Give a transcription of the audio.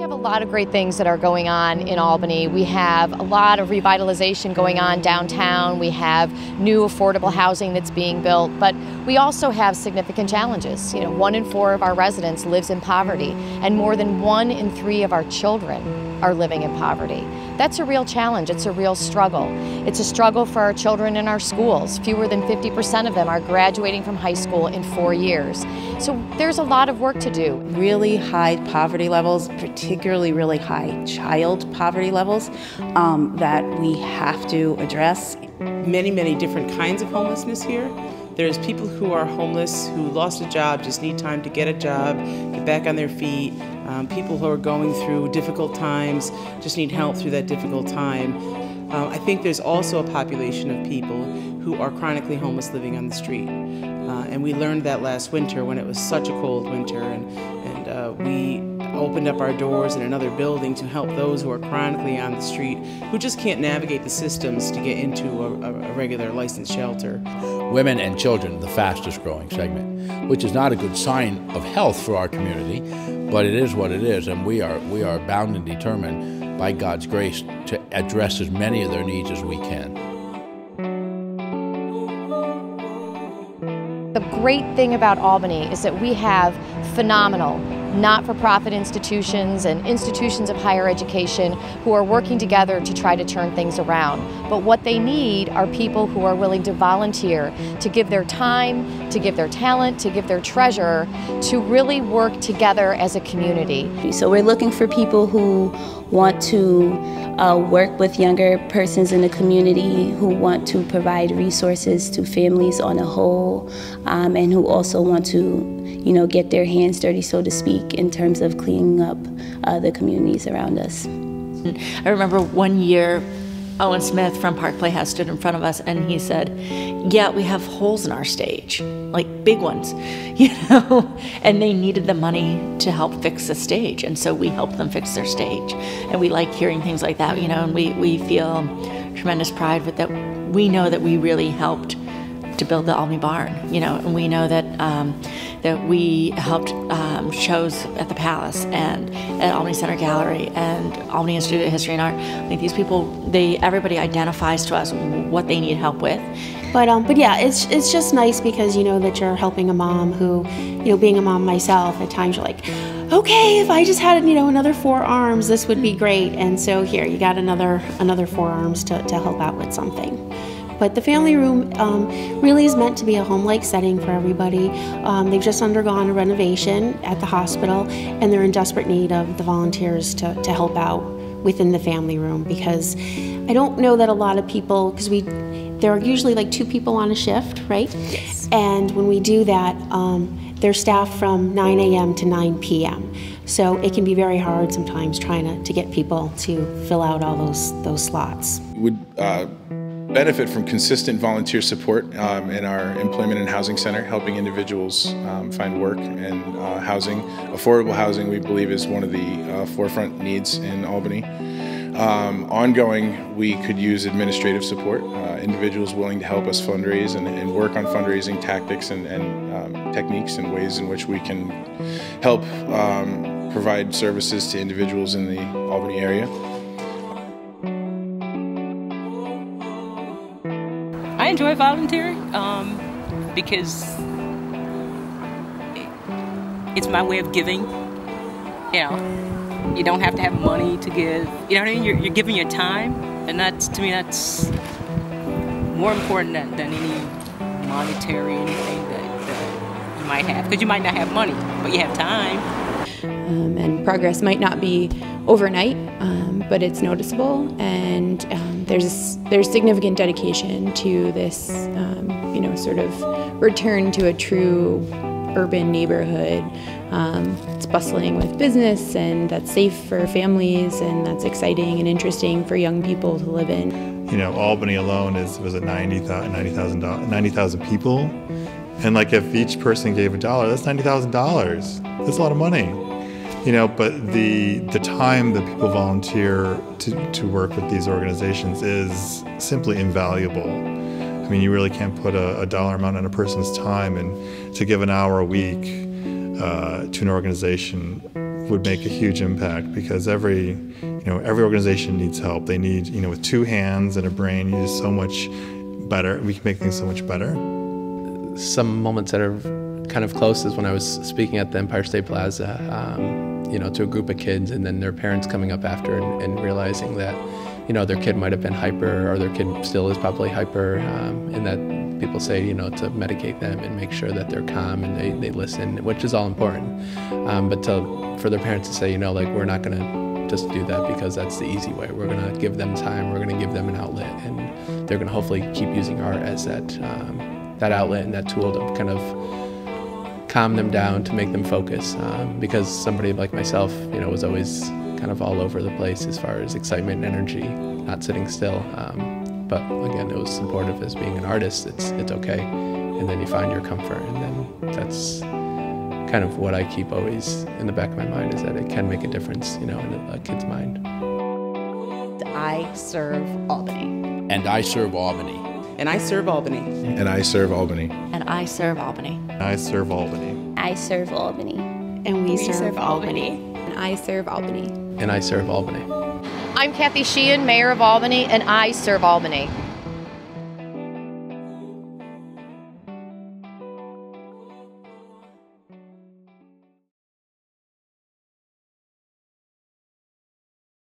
have a lot of great things that are going on in Albany. We have a lot of revitalization going on downtown. We have new affordable housing that's being built, but we also have significant challenges. 1 in 4 of our residents lives in poverty, and more than 1 in 3 of our children are living in poverty. That's a real challenge. It's a real struggle. It's a struggle for our children in our schools. Fewer than 50% of them are graduating from high school in 4 years. So there's a lot of work to do. Really high poverty levels, particularly really high child poverty levels, that we have to address. Many different kinds of homelessness here. There's people who are homeless, who lost a job, just need time to get a job, get back on their feet. People who are going through difficult times, just need help through that difficult time. I think there's also a population of people who are chronically homeless living on the street. And we learned that last winter when it was such a cold winter, and we opened up our doors in another building to help those who are chronically on the street, who just can't navigate the systems to get into a regular licensed shelter. Women and children, the fastest growing segment, which is not a good sign of health for our community, but it is what it is, and we are bound and determined by God's grace to address as many of their needs as we can. The great thing about Albany is that we have phenomenal not-for-profit institutions and institutions of higher education who are working together to try to turn things around. But what they need are people who are willing to volunteer, to give their time, to give their talent, to give their treasure, to really work together as a community. So we're looking for people who want to work with younger persons in the community, who want to provide resources to families on a whole, and who also want to get their hands dirty, so to speak, in terms of cleaning up the communities around us. I remember one year, Owen Smith from Park Playhouse stood in front of us and he said, yeah, we have holes in our stage, like big ones, and they needed the money to help fix the stage, and so we helped them fix their stage. And we like hearing things like that, and we feel tremendous pride with that. We know that we really helped to build the Albany Barn, and we know that that we helped shows at the Palace and at Albany Center Gallery and Albany Institute of History and Art. I think these people, everybody identifies to us what they need help with. But yeah, it's just nice because that you're helping a mom who, being a mom myself, at times you're like, okay, if I just had another 4 arms, this would be great. And so here, you got another 4 arms to help out with something. But the family room really is meant to be a home-like setting for everybody. They've just undergone a renovation at the hospital, and they're in desperate need of the volunteers to help out within the family room, because I don't know that a lot of people, because there are usually like 2 people on a shift, right? Yes. And when we do that, they're staffed from 9 a.m. to 9 p.m. So it can be very hard sometimes trying to get people to fill out all those slots. Would benefit from consistent volunteer support in our Employment and Housing Center, helping individuals find work and housing. Affordable housing, we believe, is one of the forefront needs in Albany. Ongoing, we could use administrative support, individuals willing to help us fundraise and work on fundraising tactics and techniques and ways in which we can help provide services to individuals in the Albany area. I enjoy volunteering because it's my way of giving. You don't have to have money to give. You know what I mean? You're giving your time, and to me, that's more important than any monetary anything that you might have. Because you might not have money, but you have time. And progress might not be overnight, but it's noticeable, and there's significant dedication to this, sort of return to a true urban neighborhood. It's bustling with business, and that's safe for families, and that's exciting and interesting for young people to live in. Albany alone was at 90,000 people, and if each person gave $1, that's $90,000. That's a lot of money. But the time that people volunteer to work with these organizations is simply invaluable. I mean, you really can't put a dollar amount on a person's time, and to give an hour a week to an organization would make a huge impact, because every organization needs help. They need, with 2 hands and a brain, you do so much better. We can make things so much better. Some moments that are kind of close is when I was speaking at the Empire State Plaza, to a group of kids, and then their parents coming up after and realizing that, their kid might have been hyper, or their kid still is probably hyper, and that people say, to medicate them and make sure that they're calm and they listen, which is all important. But for their parents to say, we're not going to just do that because that's the easy way. We're going to give them time, we're going to give them an outlet, and they're going to hopefully keep using art as that outlet and that tool to kind of calm them down, to make them focus, because somebody like myself, was always kind of all over the place as far as excitement and energy, not sitting still. But again, it was supportive as being an artist. It's okay, and then you find your comfort, and then that's kind of what I keep always in the back of my mind, is that it can make a difference, in a kid's mind. I serve Albany. And I serve Albany. And I serve Albany. And I serve Albany. And I serve Albany. I serve Albany. I serve Albany. And we serve Albany. And I serve Albany. And I serve Albany. I'm Kathy Sheehan, Mayor of Albany, and I serve Albany.